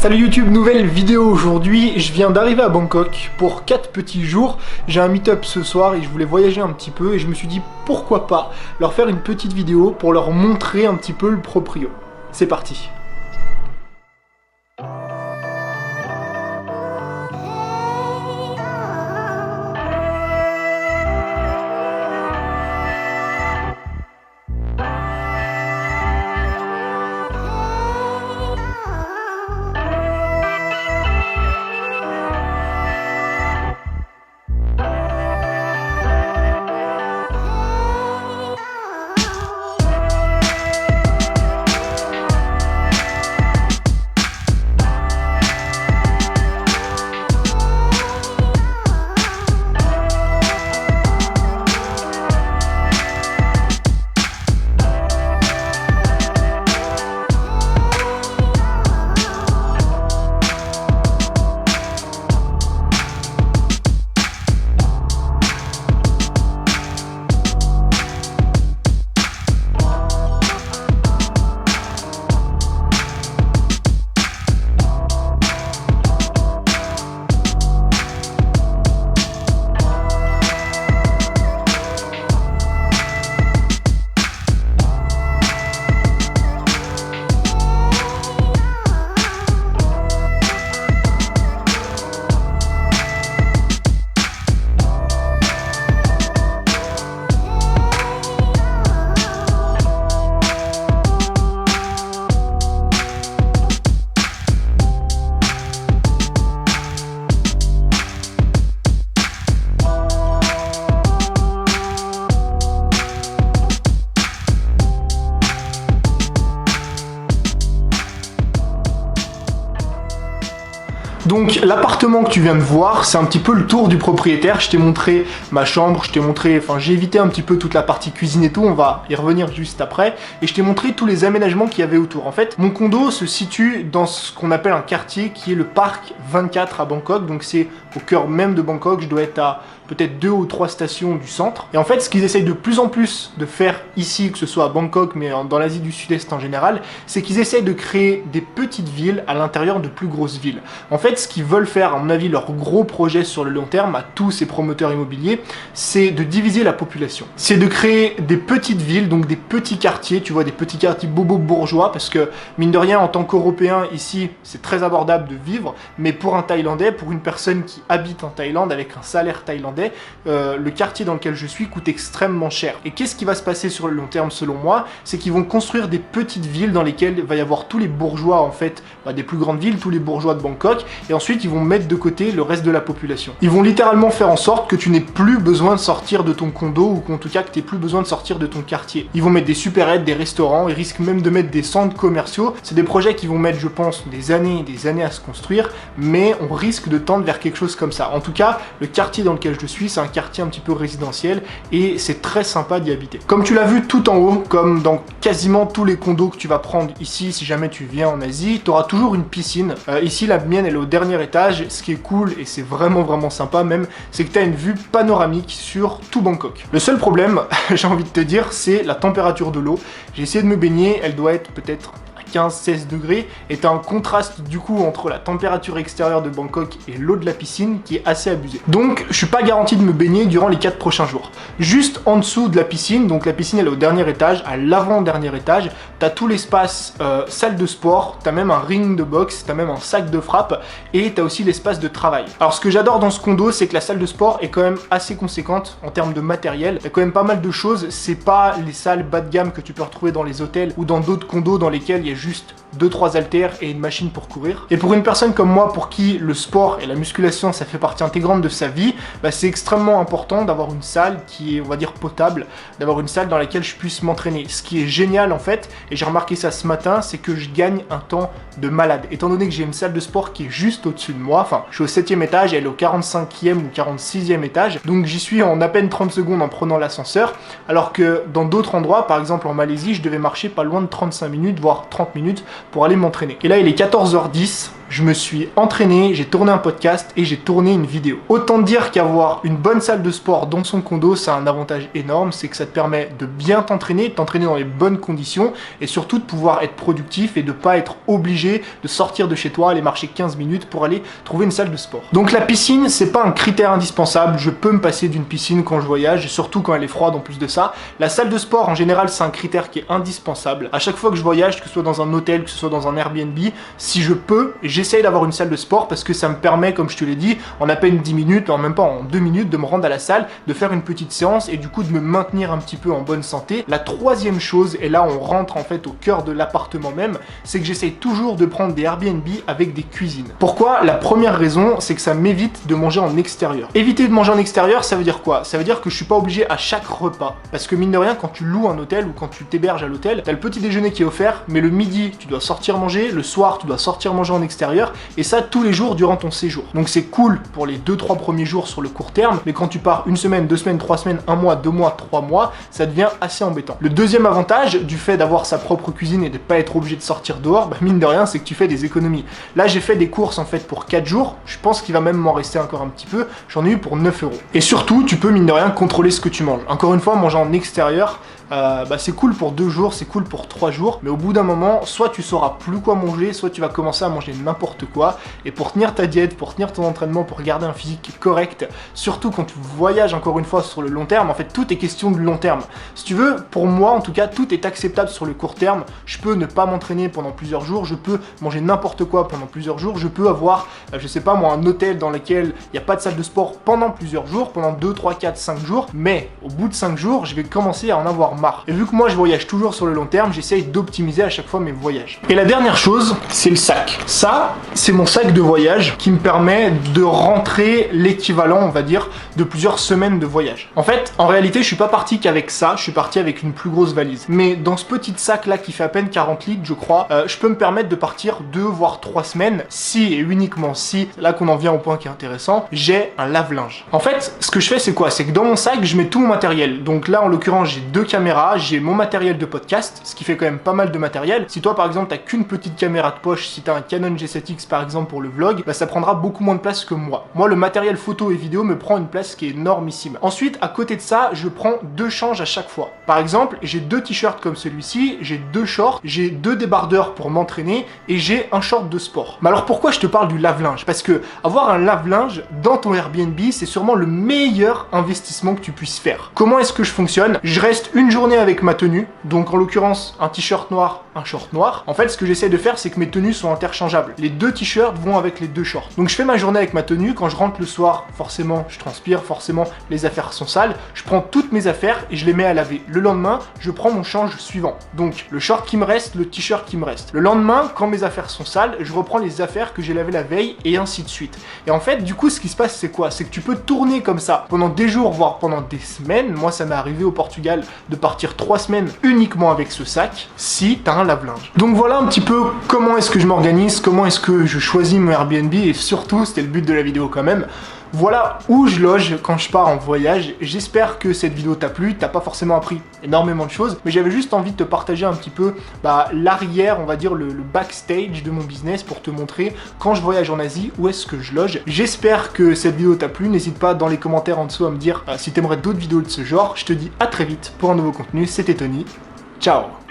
Salut YouTube, nouvelle vidéo aujourd'hui. Je viens d'arriver à Bangkok pour 4 petits jours. J'ai un meet-up ce soir et je voulais voyager un petit peu et je me suis dit pourquoi pas leur faire une petite vidéo pour leur montrer un petit peu le proprio. C'est parti. Donc l'appartement que tu viens de voir, c'est un petit peu le tour du propriétaire. Je t'ai montré ma chambre, je t'ai montré, j'ai évité un petit peu toute la partie cuisine et tout, on va y revenir juste après. Et je t'ai montré tous les aménagements qu'il y avait autour. En fait, mon condo se situe dans ce qu'on appelle un quartier qui est le Parc 24 à Bangkok. Donc c'est au cœur même de Bangkok, je dois être à peut-être 2 ou 3 stations du centre. Et en fait, ce qu'ils essayent de plus en plus de faire ici, que ce soit à Bangkok, mais dans l'Asie du Sud-Est en général, c'est qu'ils essayent de créer des petites villes à l'intérieur de plus grosses villes. En fait, ce qu'ils veulent faire, à mon avis, leur gros projet sur le long terme, à tous ces promoteurs immobiliers, c'est de diviser la population. C'est de créer des petites villes, donc des petits quartiers, tu vois, des petits quartiers bobo bourgeois, parce que, mine de rien, en tant qu'Européen, ici, c'est très abordable de vivre, mais pour un Thaïlandais, pour une personne qui habite en Thaïlande, avec un salaire thaïlandais, le quartier dans lequel je suis coûte extrêmement cher. Et qu'est-ce qui va se passer sur le long terme selon moi? C'est qu'ils vont construire des petites villes dans lesquelles il va y avoir tous les bourgeois en fait, des plus grandes villes, tous les bourgeois de Bangkok, et ensuite ils vont mettre de côté le reste de la population. Ils vont littéralement faire en sorte que tu n'aies plus besoin de sortir de ton condo, ou qu'en tout cas que tu n'aies plus besoin de sortir de ton quartier. Ils vont mettre des supérettes, des restaurants, ils risquent même de mettre des centres commerciaux. C'est des projets qui vont mettre, je pense, des années et des années à se construire, mais on risque de tendre vers quelque chose comme ça. En tout cas, le quartier dans lequel je suis, c'est un quartier un petit peu résidentiel et c'est très sympa d'y habiter. Comme tu l'as vu tout en haut, comme dans quasiment tous les condos que tu vas prendre ici, si jamais tu viens en Asie, tu auras toujours une piscine. Ici, la mienne, elle est au dernier étage. Ce qui est cool, et c'est vraiment sympa même, c'est que tu as une vue panoramique sur tout Bangkok. Le seul problème, j'ai envie de te dire, c'est la température de l'eau. J'ai essayé de me baigner, elle doit être peut-être 15-16 degrés, et t'as un contraste du coup entre la température extérieure de Bangkok et l'eau de la piscine qui est assez abusée. Donc je suis pas garanti de me baigner durant les 4 prochains jours. Juste en dessous de la piscine, donc la piscine elle est au dernier étage, à l'avant-dernier étage, t'as tout l'espace salle de sport, t'as même un ring de boxe, t'as même un sac de frappe, et t'as aussi l'espace de travail. Alors ce que j'adore dans ce condo, c'est que la salle de sport est quand même assez conséquente en termes de matériel. Il y a quand même pas mal de choses, c'est pas les salles bas de gamme que tu peux retrouver dans les hôtels ou dans d'autres condos dans lesquels il y a juste 2-3 haltères et une machine pour courir. Et pour une personne comme moi, pour qui le sport et la musculation, ça fait partie intégrante de sa vie, c'est extrêmement important d'avoir une salle qui est, on va dire, potable, d'avoir une salle dans laquelle je puisse m'entraîner. Ce qui est génial en fait, et j'ai remarqué ça ce matin, c'est que je gagne un temps de malade. Étant donné que j'ai une salle de sport qui est juste au-dessus de moi, enfin, je suis au 7e étage, elle est au 45e ou 46e étage, donc j'y suis en à peine 30 secondes en prenant l'ascenseur, alors que dans d'autres endroits, par exemple en Malaisie, je devais marcher pas loin de 35 minutes, voire 30 minutes pour aller m'entraîner. Et là, il est 14h10, je me suis entraîné, j'ai tourné un podcast et j'ai tourné une vidéo. Autant dire qu'avoir une bonne salle de sport dans son condo, ça a un avantage énorme, c'est que ça te permet de bien t'entraîner dans les bonnes conditions et surtout de pouvoir être productif et de pas être obligé de sortir de chez toi, aller marcher 15 minutes pour aller trouver une salle de sport. Donc la piscine, c'est pas un critère indispensable, je peux me passer d'une piscine quand je voyage, surtout quand elle est froide en plus de ça. La salle de sport en général, c'est un critère qui est indispensable. À chaque fois que je voyage, que ce soit dans un hôtel, que ce soit dans un Airbnb, si je peux, j'essaye d'avoir une salle de sport parce que ça me permet, comme je te l'ai dit, en à peine 10 minutes, en même pas en 2 minutes, de me rendre à la salle, de faire une petite séance et du coup de me maintenir un petit peu en bonne santé. La troisième chose, et là on rentre en fait au cœur de l'appartement même, c'est que j'essaye toujours de prendre des Airbnb avec des cuisines. Pourquoi? La première raison, c'est que ça m'évite de manger en extérieur. Éviter de manger en extérieur, ça veut dire quoi? Ça veut dire que je suis pas obligé à chaque repas. Parce que mine de rien, quand tu loues un hôtel ou quand tu t'héberges à l'hôtel, t'as le petit déjeuner qui est offert, mais le midi, tu dois sortir manger, le soir, tu dois sortir manger en extérieur, et ça tous les jours durant ton séjour. Donc c'est cool pour les 2-3 premiers jours sur le court terme, mais quand tu pars une semaine, 2 semaines, 3 semaines, 1 mois, 2 mois, 3 mois, ça devient assez embêtant. Le deuxième avantage du fait d'avoir sa propre cuisine et de pas être obligé de sortir dehors, bah mine de rien, c'est que tu fais des économies. Là, j'ai fait des courses en fait pour 4 jours, je pense qu'il va même m'en rester encore un petit peu, j'en ai eu pour 9 €. Et surtout, tu peux mine de rien contrôler ce que tu manges. Encore une fois, manger en extérieur, c'est cool pour 2 jours, c'est cool pour 3 jours, mais au bout d'un moment, soit tu sauras plus quoi manger, soit tu vas commencer à manger n'importe quoi, et pour tenir ta diète, pour tenir ton entraînement, pour garder un physique correct, surtout quand tu voyages encore une fois sur le long terme, en fait tout est question de long terme. Si tu veux, pour moi en tout cas, tout est acceptable sur le court terme, je peux ne pas m'entraîner pendant plusieurs jours, je peux manger n'importe quoi pendant plusieurs jours, je peux avoir, je sais pas moi, un hôtel dans lequel il n'y a pas de salle de sport pendant plusieurs jours, pendant 2, 3, 4, 5 jours, mais au bout de 5 jours, je vais commencer à en avoir marre. Et vu que moi je voyage toujours sur le long terme, j'essaye d'optimiser à chaque fois mes voyages. Et la dernière chose, c'est le sac. Ça, c'est mon sac de voyage qui me permet de rentrer l'équivalent, on va dire, de plusieurs semaines de voyage. En fait, en réalité, je suis pas parti qu'avec ça, je suis parti avec une plus grosse valise. Mais dans ce petit sac là qui fait à peine 40 litres, je crois, je peux me permettre de partir 2 voire 3 semaines si et uniquement si, là qu'on en vient au point qui est intéressant, j'ai un lave-linge. En fait, ce que je fais, c'est quoi? C'est que dans mon sac, je mets tout mon matériel. Donc là, en l'occurrence, j'ai 2 caméras, j'ai mon matériel de podcast, ce qui fait quand même pas mal de matériel. Si toi, par exemple, t'as qu'une petite caméra de poche, si t'as un Canon G7X par exemple pour le vlog, bah ça prendra beaucoup moins de place que moi. Moi, le matériel photo et vidéo me prend une place qui est énormissime. Ensuite, à côté de ça, je prends 2 changes à chaque fois. Par exemple, j'ai 2 t-shirts comme celui-ci, j'ai 2 shorts, j'ai 2 débardeurs pour m'entraîner et j'ai un short de sport. Mais alors pourquoi je te parle du lave-linge? Parce que avoir un lave-linge dans ton Airbnb, c'est sûrement le meilleur investissement que tu puisses faire. Comment est-ce que je fonctionne? Je reste une journée avec ma tenue, donc en l'occurrence un t-shirt noir, un short noir. En fait, ce que j'essaie de faire, c'est que mes tenues sont interchangeables. Les 2 t-shirts vont avec les 2 shorts. Donc je fais ma journée avec ma tenue, quand je rentre le soir, forcément je transpire, forcément les affaires sont sales, je prends toutes mes affaires et je les mets à laver. Le lendemain, je prends mon change suivant. Donc le short qui me reste, le t-shirt qui me reste. Le lendemain, quand mes affaires sont sales, je reprends les affaires que j'ai lavées la veille et ainsi de suite. Et en fait, du coup, ce qui se passe, c'est quoi? C'est que tu peux tourner comme ça pendant des jours, voire pendant des semaines. Moi, ça m'est arrivé au Portugal de partir 3 semaines uniquement avec ce sac, si t'as un lave-linge. Donc voilà un petit peu comment est-ce que je m'organise, comment est-ce que je choisis mon Airbnb, et surtout, c'était le but de la vidéo quand même, voilà où je loge quand je pars en voyage. J'espère que cette vidéo t'a plu, t'as pas forcément appris énormément de choses, mais j'avais juste envie de te partager un petit peu l'arrière, on va dire le backstage de mon business pour te montrer quand je voyage en Asie, où est-ce que je loge. J'espère que cette vidéo t'a plu, n'hésite pas dans les commentaires en dessous à me dire si t'aimerais d'autres vidéos de ce genre. Je te dis à très vite pour un nouveau contenu, c'était Tony, ciao.